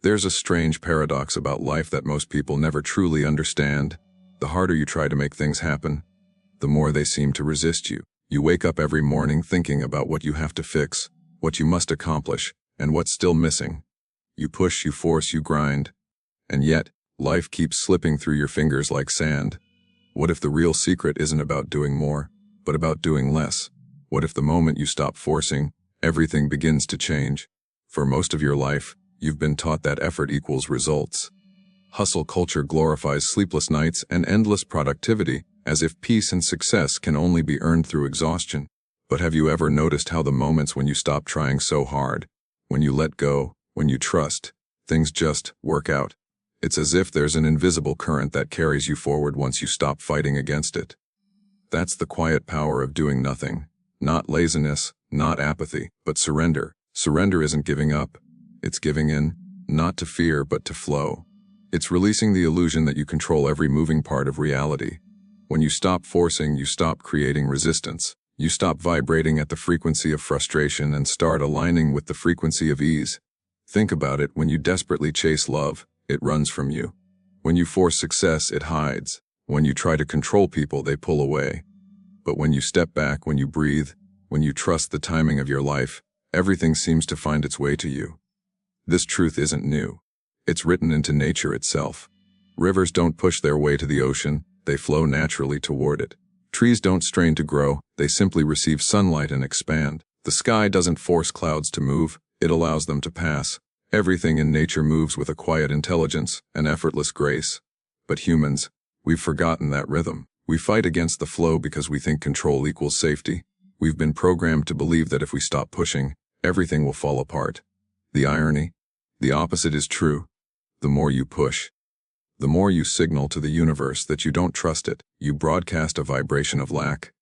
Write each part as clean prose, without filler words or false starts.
There's a strange paradox about life that most people never truly understand. The harder you try to make things happen, the more they seem to resist you. You wake up every morning thinking about what you have to fix, what you must accomplish, and what's still missing. You push, you force, you grind. And yet, life keeps slipping through your fingers like sand. What if the real secret isn't about doing more, but about doing less? What if the moment you stop forcing, everything begins to change? For most of your life, you've been taught that effort equals results. Hustle culture glorifies sleepless nights and endless productivity, as if peace and success can only be earned through exhaustion. But have you ever noticed how the moments when you stop trying so hard, when you let go, when you trust, things just work out? It's as if there's an invisible current that carries you forward once you stop fighting against it. That's the quiet power of doing nothing. Not laziness, not apathy, but surrender. Surrender isn't giving up. It's giving in, not to fear but to flow. It's releasing the illusion that you control every moving part of reality. When you stop forcing, you stop creating resistance. You stop vibrating at the frequency of frustration and start aligning with the frequency of ease. Think about it: when you desperately chase love, it runs from you. When you force success, it hides. When you try to control people, they pull away. But when you step back, when you breathe, when you trust the timing of your life, everything seems to find its way to you. This truth isn't new. It's written into nature itself. Rivers don't push their way to the ocean, they flow naturally toward it. Trees don't strain to grow, they simply receive sunlight and expand. The sky doesn't force clouds to move, it allows them to pass. Everything in nature moves with a quiet intelligence, an effortless grace. But humans, we've forgotten that rhythm. We fight against the flow because we think control equals safety. We've been programmed to believe that if we stop pushing, everything will fall apart. The irony? The opposite is true. The more you push, the more you signal to the universe that you don't trust it. You broadcast a vibration of lack,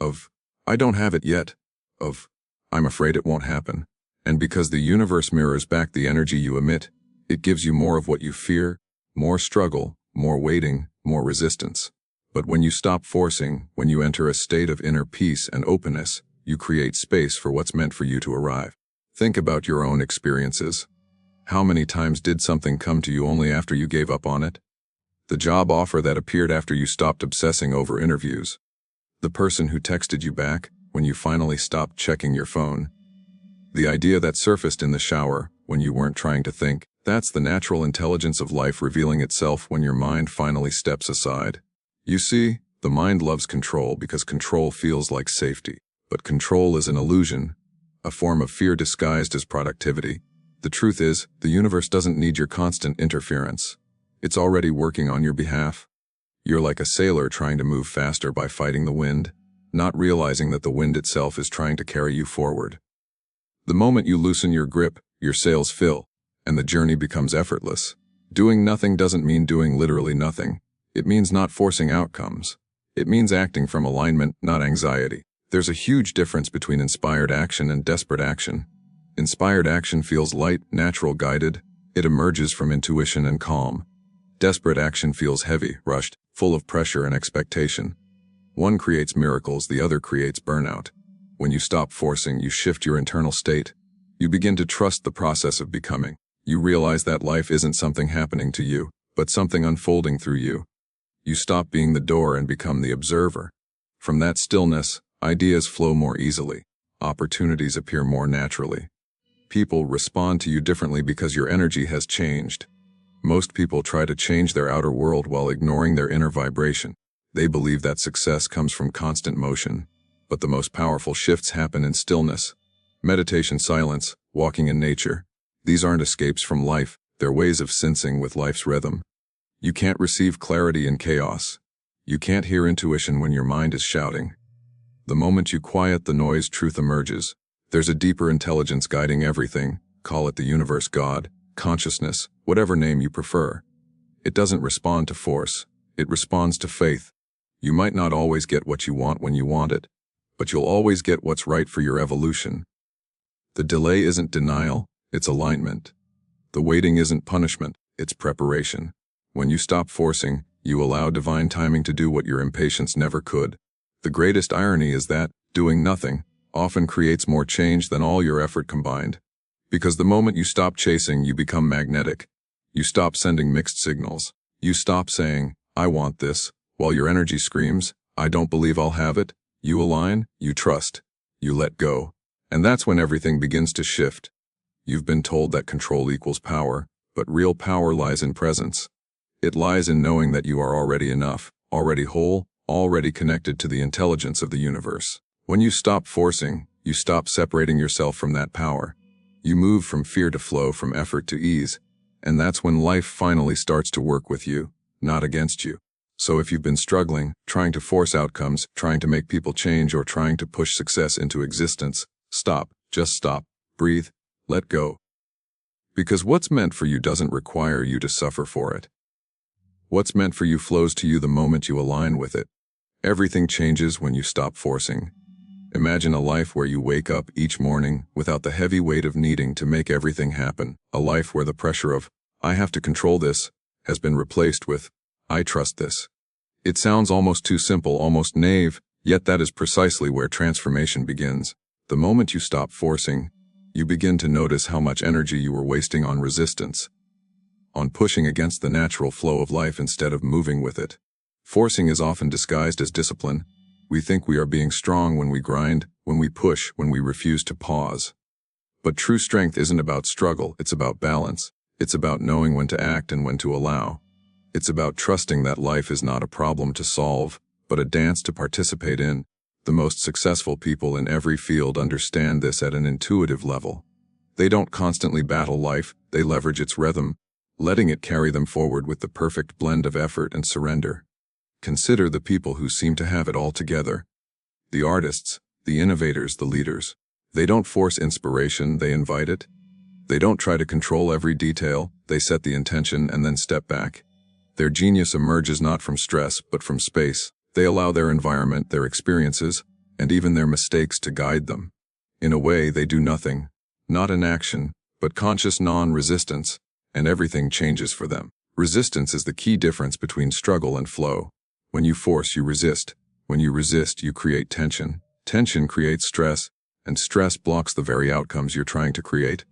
of, I don't have it yet, of, I'm afraid it won't happen. And because the universe mirrors back the energy you emit, it gives you more of what you fear, more struggle, more waiting, more resistance. But when you stop forcing, when you enter a state of inner peace and openness, you create space for what's meant for you to arrive. Think about your own experiences. How many times did something come to you only after you gave up on it? The job offer that appeared after you stopped obsessing over interviews. The person who texted you back when you finally stopped checking your phone. The idea that surfaced in the shower when you weren't trying to think. That's the natural intelligence of life revealing itself when your mind finally steps aside. You see, the mind loves control because control feels like safety. But control is an illusion, a form of fear disguised as productivity. The truth is, the universe doesn't need your constant interference. It's already working on your behalf. You're like a sailor trying to move faster by fighting the wind, not realizing that the wind itself is trying to carry you forward. The moment you loosen your grip, your sails fill, and the journey becomes effortless. Doing nothing doesn't mean doing literally nothing. It means not forcing outcomes. It means acting from alignment, not anxiety. There's a huge difference between inspired action and desperate action. Inspired action feels light, natural, guided. It emerges from intuition and calm. Desperate action feels heavy, rushed, full of pressure and expectation. One creates miracles, the other creates burnout. When you stop forcing, you shift your internal state. You begin to trust the process of becoming. You realize that life isn't something happening to you, but something unfolding through you. You stop being the door and become the observer. From that stillness, ideas flow more easily. Opportunities appear more naturally. People respond to you differently because your energy has changed. Most people try to change their outer world while ignoring their inner vibration. They believe that success comes from constant motion. But the most powerful shifts happen in stillness. Meditation, silence, walking in nature. These aren't escapes from life, they're ways of sensing with life's rhythm. You can't receive clarity in chaos. You can't hear intuition when your mind is shouting. The moment you quiet the noise, truth emerges. There's a deeper intelligence guiding everything. Call it the universe, God, consciousness, whatever name you prefer. It doesn't respond to force. It responds to faith. You might not always get what you want when you want it, but you'll always get what's right for your evolution. The delay isn't denial, it's alignment. The waiting isn't punishment, it's preparation. When you stop forcing, you allow divine timing to do what your impatience never could. The greatest irony is that doing nothing often creates more change than all your effort combined. Because the moment you stop chasing, you become magnetic. You stop sending mixed signals. You stop saying, I want this, while your energy screams, I don't believe I'll have it. You align, you trust, you let go. And that's when everything begins to shift. You've been told that control equals power, but real power lies in presence. It lies in knowing that you are already enough, already whole, already connected to the intelligence of the universe. When you stop forcing, you stop separating yourself from that power. You move from fear to flow, from effort to ease. And that's when life finally starts to work with you, not against you. So if you've been struggling, trying to force outcomes, trying to make people change, or trying to push success into existence, stop, just stop, breathe, let go. Because what's meant for you doesn't require you to suffer for it. What's meant for you flows to you the moment you align with it. Everything changes when you stop forcing. Imagine a life where you wake up each morning without the heavy weight of needing to make everything happen. A life where the pressure of, I have to control this, has been replaced with, I trust this. It sounds almost too simple, almost naive, yet that is precisely where transformation begins. The moment you stop forcing, you begin to notice how much energy you were wasting on resistance, on pushing against the natural flow of life instead of moving with it. Forcing is often disguised as discipline. We think we are being strong when we grind, when we push, when we refuse to pause. But true strength isn't about struggle, it's about balance. It's about knowing when to act and when to allow. It's about trusting that life is not a problem to solve, but a dance to participate in. The most successful people in every field understand this at an intuitive level. They don't constantly battle life, they leverage its rhythm, letting it carry them forward with the perfect blend of effort and surrender. Consider the people who seem to have it all together. The artists, the innovators, the leaders. They don't force inspiration, they invite it. They don't try to control every detail, they set the intention and then step back. Their genius emerges not from stress, but from space. They allow their environment, their experiences, and even their mistakes to guide them. In a way, they do nothing, not inaction, but conscious non-resistance, and everything changes for them. Resistance is the key difference between struggle and flow. When you force, you resist. When you resist, you create tension. Tension creates stress, and stress blocks the very outcomes you're trying to create.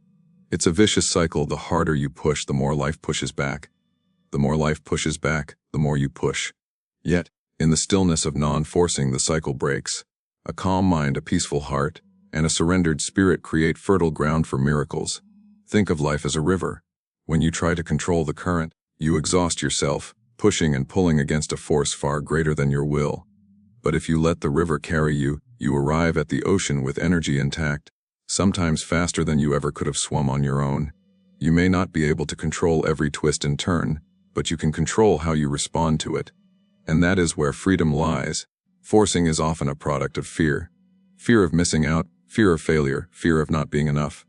It's a vicious cycle. The harder you push, the more life pushes back. The more life pushes back, the more you push. Yet, in the stillness of non-forcing, the cycle breaks. A calm mind, a peaceful heart, and a surrendered spirit create fertile ground for miracles. Think of life as a river. When you try to control the current, you exhaust yourself, pushing and pulling against a force far greater than your will. But if you let the river carry you, you arrive at the ocean with energy intact, sometimes faster than you ever could have swum on your own. You may not be able to control every twist and turn, but you can control how you respond to it. And that is where freedom lies. Forcing is often a product of fear. Fear of missing out, fear of failure, fear of not being enough.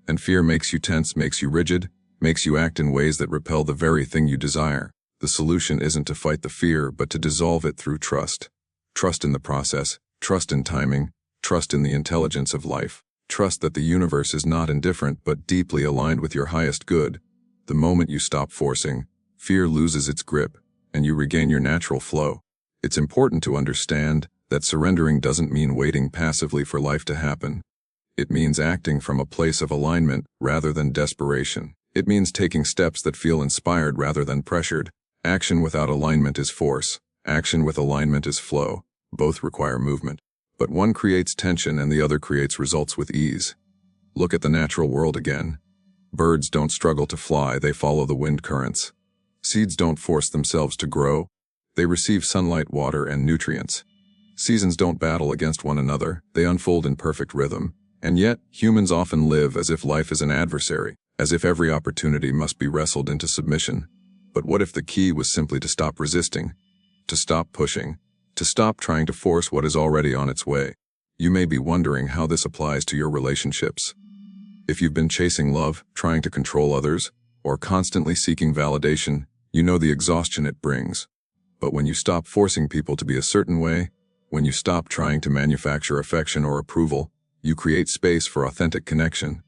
And fear makes you tense, makes you rigid, makes you act in ways that repel the very thing you desire. The solution isn't to fight the fear, but to dissolve it through trust. Trust in the process, trust in timing, trust in the intelligence of life. Trust that the universe is not indifferent but deeply aligned with your highest good. The moment you stop forcing, fear loses its grip, and you regain your natural flow. It's important to understand that surrendering doesn't mean waiting passively for life to happen. It means acting from a place of alignment rather than desperation. It means taking steps that feel inspired rather than pressured. Action without alignment is force. Action with alignment is flow. Both require movement. But one creates tension and the other creates results with ease. Look at the natural world again. Birds don't struggle to fly, they follow the wind currents. Seeds don't force themselves to grow. They receive sunlight, water, and nutrients. Seasons don't battle against one another, they unfold in perfect rhythm. And yet, humans often live as if life is an adversary, as if every opportunity must be wrestled into submission. But what if the key was simply to stop resisting, to stop pushing, to stop trying to force what is already on its way? You may be wondering how this applies to your relationships. If you've been chasing love, trying to control others, or constantly seeking validation, you know the exhaustion it brings. But when you stop forcing people to be a certain way, when you stop trying to manufacture affection or approval, you create space for authentic connection.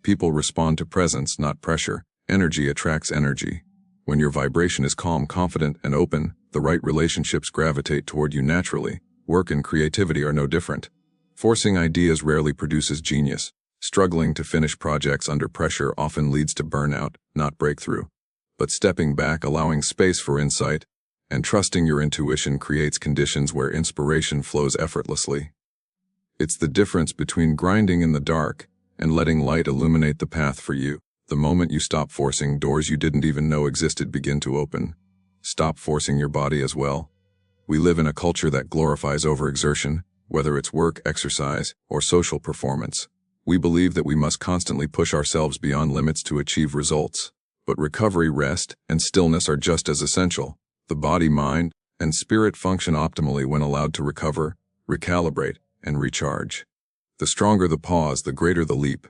People respond to presence, not pressure. Energy attracts energy. When your vibration is calm, confident, and open, the right relationships gravitate toward you naturally. Work and creativity are no different. Forcing ideas rarely produces genius. Struggling to finish projects under pressure often leads to burnout, not breakthrough. But stepping back, allowing space for insight, and trusting your intuition creates conditions where inspiration flows effortlessly. It's the difference between grinding in the dark and letting light illuminate the path for you. The moment you stop forcing, doors you didn't even know existed begin to open. Stop forcing your body as well. We live in a culture that glorifies overexertion, whether it's work, exercise, or social performance. We believe that we must constantly push ourselves beyond limits to achieve results. But recovery, rest, and stillness are just as essential. The body, mind, and spirit function optimally when allowed to recover, recalibrate, and recharge. The stronger the pause, the greater the leap.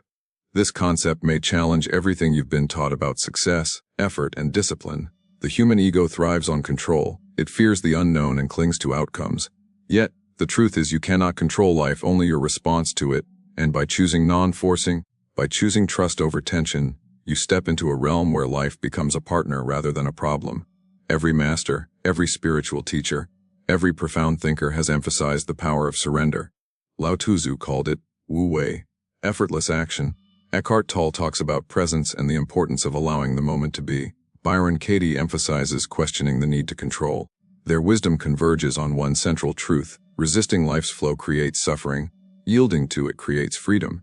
This concept may challenge everything you've been taught about success, effort, and discipline. The human ego thrives on control. It fears the unknown and clings to outcomes. Yet, the truth is you cannot control life, only your response to it. And by choosing non-forcing, by choosing trust over tension, you step into a realm where life becomes a partner rather than a problem. Every master, every spiritual teacher, every profound thinker has emphasized the power of surrender. Lao Tzu called it Wu Wei, effortless action. Eckhart Tolle talks about presence and the importance of allowing the moment to be. Byron Katie emphasizes questioning the need to control. Their wisdom converges on one central truth: resisting life's flow creates suffering. Yielding to it creates freedom.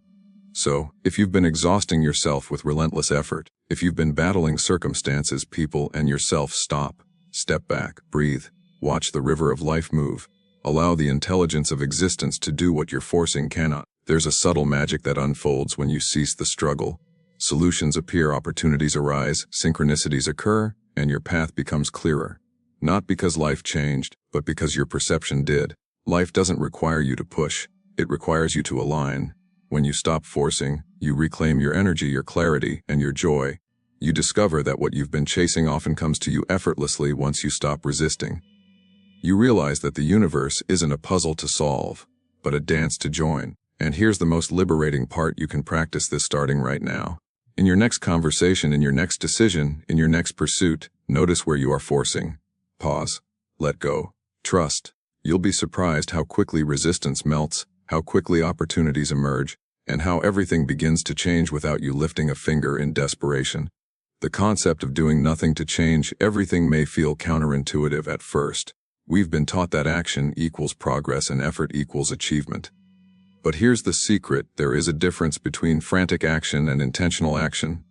So, if you've been exhausting yourself with relentless effort, if you've been battling circumstances, people, and yourself, stop. Step back, breathe, watch the river of life move. Allow the intelligence of existence to do what your forcing cannot. There's a subtle magic that unfolds when you cease the struggle. Solutions appear, opportunities arise, synchronicities occur, and your path becomes clearer. Not because life changed, but because your perception did. Life doesn't require you to push. It requires you to align. When you stop forcing, you reclaim your energy, your clarity, and your joy. You discover that what you've been chasing often comes to you effortlessly once you stop resisting. You realize that the universe isn't a puzzle to solve, but a dance to join. And here's the most liberating part: you can practice this starting right now. In your next conversation, in your next decision, in your next pursuit, notice where you are forcing. Pause. Let go. Trust. You'll be surprised how quickly resistance melts, how quickly opportunities emerge, and how everything begins to change without you lifting a finger in desperation. The concept of doing nothing to change everything may feel counterintuitive at first. We've been taught that action equals progress and effort equals achievement. But here's the secret: there is a difference between frantic action and intentional action.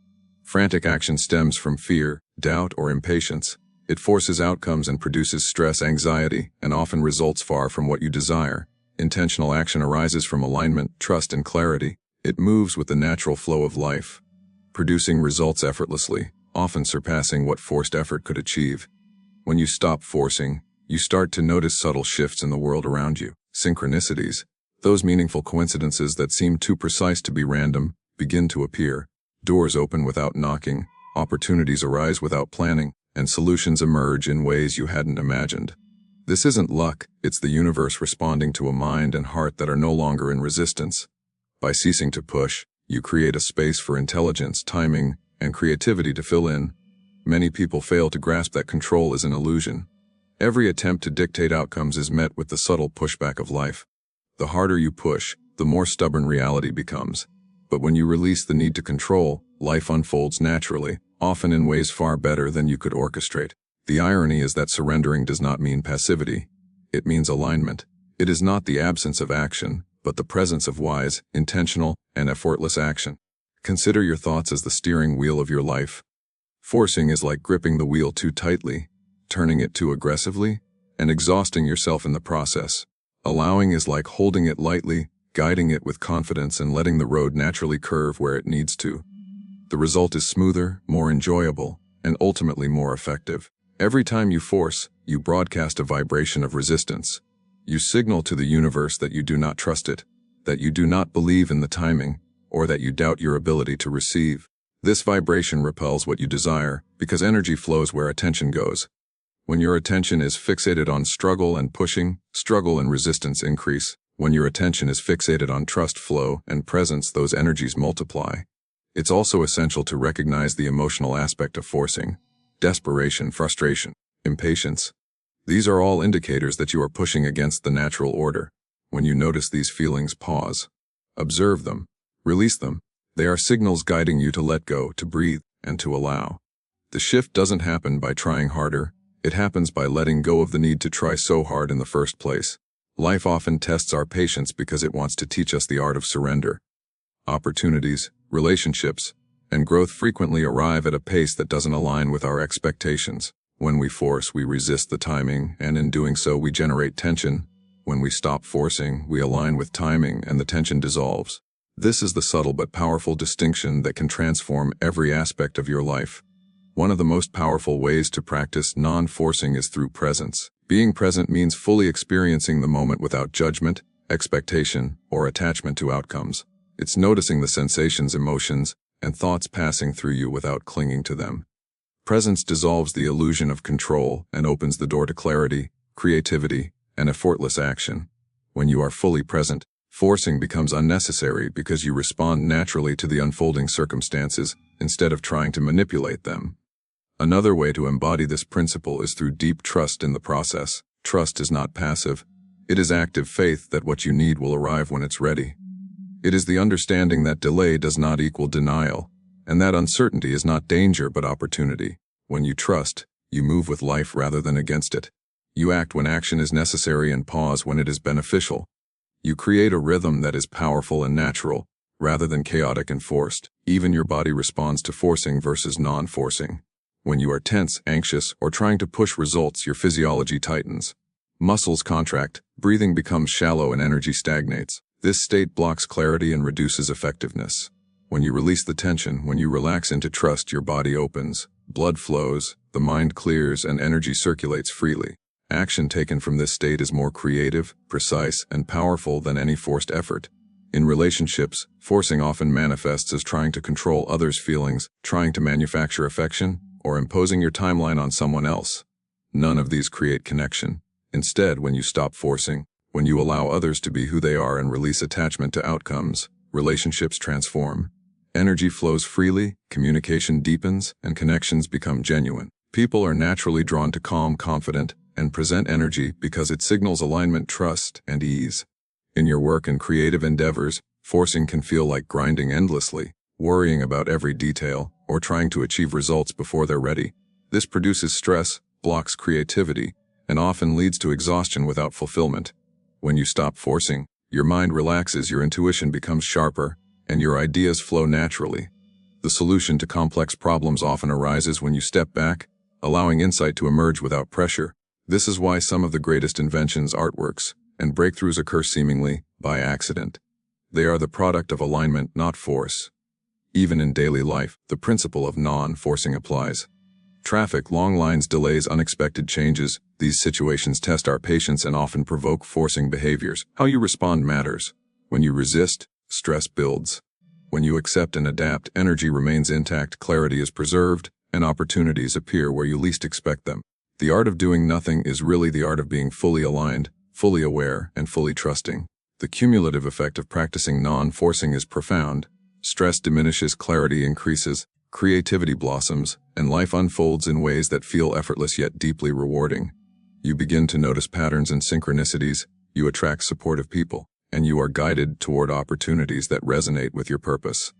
Frantic action stems from fear, doubt, or impatience. It forces outcomes and produces stress, anxiety, and often results far from what you desire. Intentional action arises from alignment, trust, and clarity. It moves with the natural flow of life, producing results effortlessly, often surpassing what forced effort could achieve. When you stop forcing, you start to notice subtle shifts in the world around you. Synchronicities, those meaningful coincidences that seem too precise to be random, begin to appear. Doors open without knocking, opportunities arise without planning, and solutions emerge in ways you hadn't imagined. This isn't luck, it's the universe responding to a mind and heart that are no longer in resistance. By ceasing to push, you create a space for intelligence, timing, and creativity to fill in. Many people fail to grasp that control is an illusion. Every attempt to dictate outcomes is met with the subtle pushback of life. The harder you push, the more stubborn reality becomes. But when you release the need to control, life unfolds naturally, often in ways far better than you could orchestrate. The irony is that surrendering does not mean passivity. It means alignment. It is not the absence of action, but the presence of wise, intentional, and effortless action. Consider your thoughts as the steering wheel of your life. Forcing is like gripping the wheel too tightly, turning it too aggressively, and exhausting yourself in the process. Allowing is like holding it lightly, guiding it with confidence, and letting the road naturally curve where it needs to. The result is smoother, more enjoyable, and ultimately more effective. Every time you force, you broadcast a vibration of resistance. You signal to the universe that you do not trust it, that you do not believe in the timing, or that you doubt your ability to receive. This vibration repels what you desire, because energy flows where attention goes. When your attention is fixated on struggle and pushing, struggle and resistance increase. When your attention is fixated on trust, flow, and presence, those energies multiply. It's also essential to recognize the emotional aspect of forcing. Desperation, frustration, impatience. These are all indicators that you are pushing against the natural order. When you notice these feelings, pause. Observe them. Release them. They are signals guiding you to let go, to breathe, and to allow. The shift doesn't happen by trying harder. It happens by letting go of the need to try so hard in the first place. Life often tests our patience because it wants to teach us the art of surrender. Opportunities, relationships, and growth frequently arrive at a pace that doesn't align with our expectations. When we force, we resist the timing, and in doing so we generate tension. When we stop forcing, we align with timing, and the tension dissolves. This is the subtle but powerful distinction that can transform every aspect of your life. One of the most powerful ways to practice non-forcing is through presence. Being present means fully experiencing the moment without judgment, expectation, or attachment to outcomes. It's noticing the sensations, emotions, and thoughts passing through you without clinging to them. Presence dissolves the illusion of control and opens the door to clarity, creativity, and effortless action. When you are fully present, forcing becomes unnecessary because you respond naturally to the unfolding circumstances instead of trying to manipulate them. Another way to embody this principle is through deep trust in the process. Trust is not passive. It is active faith that what you need will arrive when it's ready. It is the understanding that delay does not equal denial, and that uncertainty is not danger but opportunity. When you trust, you move with life rather than against it. You act when action is necessary and pause when it is beneficial. You create a rhythm that is powerful and natural, rather than chaotic and forced. Even your body responds to forcing versus non-forcing. When you are tense, anxious, or trying to push results, your physiology tightens. Muscles contract, breathing becomes shallow, and energy stagnates. This state blocks clarity and reduces effectiveness. When you release the tension, when you relax into trust, your body opens, blood flows, the mind clears, and energy circulates freely. Action taken from this state is more creative, precise, and powerful than any forced effort. In relationships, forcing often manifests as trying to control others' feelings, trying to manufacture affection, or imposing your timeline on someone else. None of these create connection. Instead, when you stop forcing, when you allow others to be who they are and release attachment to outcomes, relationships transform. Energy flows freely, communication deepens, and connections become genuine. People are naturally drawn to calm, confident, and present energy because it signals alignment, trust, and ease. In your work and creative endeavors, forcing can feel like grinding endlessly, worrying about every detail, or trying to achieve results before they're ready. This produces stress, blocks creativity, and often leads to exhaustion without fulfillment. When you stop forcing, your mind relaxes, your intuition becomes sharper, and your ideas flow naturally. The solution to complex problems often arises when you step back, allowing insight to emerge without pressure. This is why some of the greatest inventions, artworks, and breakthroughs occur seemingly by accident. They are the product of alignment, not force. Even in daily life, the principle of non-forcing applies. Traffic, long lines, delays, unexpected changes. These situations test our patience and often provoke forcing behaviors. How you respond matters. When you resist, stress builds. When you accept and adapt, energy remains intact, clarity is preserved, and opportunities appear where you least expect them. The art of doing nothing is really the art of being fully aligned, fully aware, and fully trusting. The cumulative effect of practicing non-forcing is profound. Stress diminishes, clarity increases, creativity blossoms, and life unfolds in ways that feel effortless yet deeply rewarding. You begin to notice patterns and synchronicities, you attract supportive people, and you are guided toward opportunities that resonate with your purpose.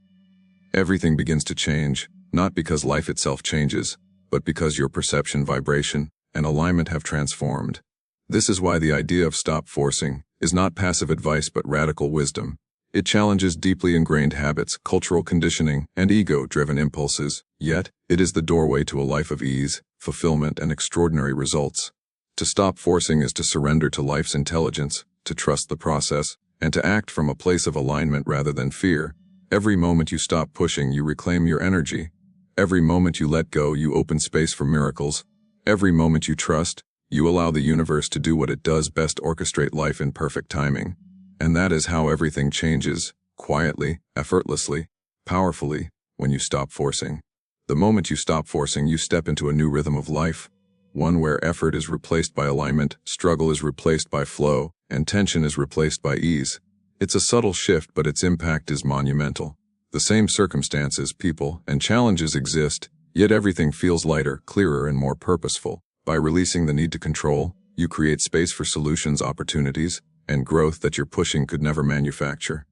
Everything begins to change, not because life itself changes, but because your perception, vibration, and alignment have transformed. This is why the idea of stop forcing is not passive advice but radical wisdom. It challenges deeply ingrained habits, cultural conditioning, and ego-driven impulses, yet it is the doorway to a life of ease, fulfillment, and extraordinary results. To stop forcing is to surrender to life's intelligence, to trust the process, and to act from a place of alignment rather than fear. Every moment you stop pushing, you reclaim your energy. Every moment you let go, you open space for miracles. Every moment you trust, you allow the universe to do what it does best, orchestrate life in perfect timing. And that is how everything changes, quietly, effortlessly, powerfully, when you stop forcing. The moment you stop forcing, you step into a new rhythm of life, one where effort is replaced by alignment, struggle is replaced by flow, and tension is replaced by ease. It's a subtle shift, but its impact is monumental. The same circumstances, people, and challenges exist, yet everything feels lighter, clearer, and more purposeful. By releasing the need to control, you create space for solutions, opportunities, and growth that your pushing could never manufacture.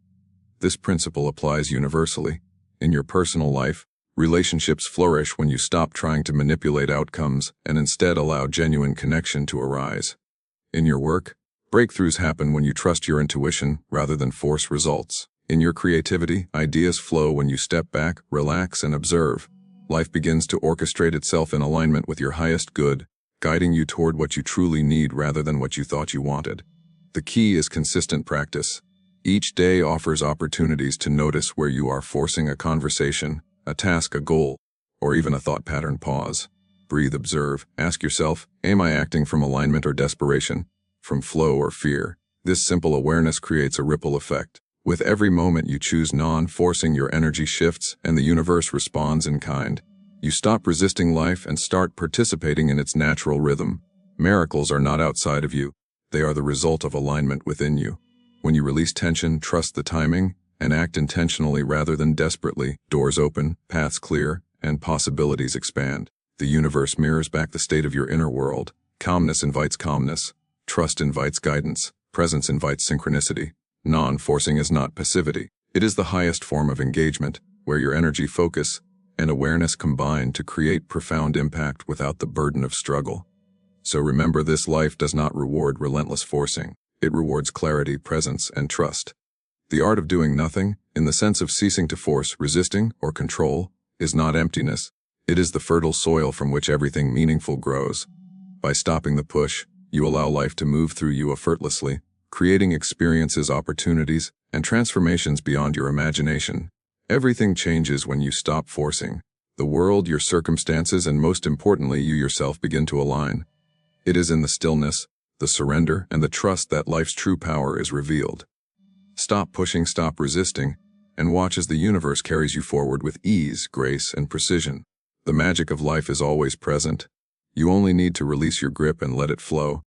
This principle applies universally. In your personal life, relationships flourish when you stop trying to manipulate outcomes and instead allow genuine connection to arise. In your work, breakthroughs happen when you trust your intuition rather than force results. In your creativity, ideas flow when you step back, relax, and observe. Life begins to orchestrate itself in alignment with your highest good, guiding you toward what you truly need rather than what you thought you wanted. The key is consistent practice. Each day offers opportunities to notice where you are forcing a conversation, a task, a goal, or even a thought pattern. Pause. Breathe, observe. Ask yourself, am I acting from alignment or desperation? From flow or fear? This simple awareness creates a ripple effect. With every moment you choose non-forcing, your energy shifts and the universe responds in kind. You stop resisting life and start participating in its natural rhythm. Miracles are not outside of you. They are the result of alignment within you. When you release tension, trust the timing, and act intentionally rather than desperately, doors open, paths clear, and possibilities expand. The universe mirrors back the state of your inner world. Calmness invites calmness. Trust invites guidance. Presence invites synchronicity. Non-forcing is not passivity. It is the highest form of engagement, where your energy, focus, and awareness combine to create profound impact without the burden of struggle. So remember, this life does not reward relentless forcing. It rewards clarity, presence, and trust. The art of doing nothing, in the sense of ceasing to force, resisting, or control, is not emptiness. It is the fertile soil from which everything meaningful grows. By stopping the push, you allow life to move through you effortlessly, creating experiences, opportunities, and transformations beyond your imagination. Everything changes when you stop forcing. The world, your circumstances, and most importantly, you yourself begin to align. It is in the stillness, the surrender, and the trust that life's true power is revealed. Stop pushing, stop resisting, and watch as the universe carries you forward with ease, grace, and precision. The magic of life is always present. You only need to release your grip and let it flow.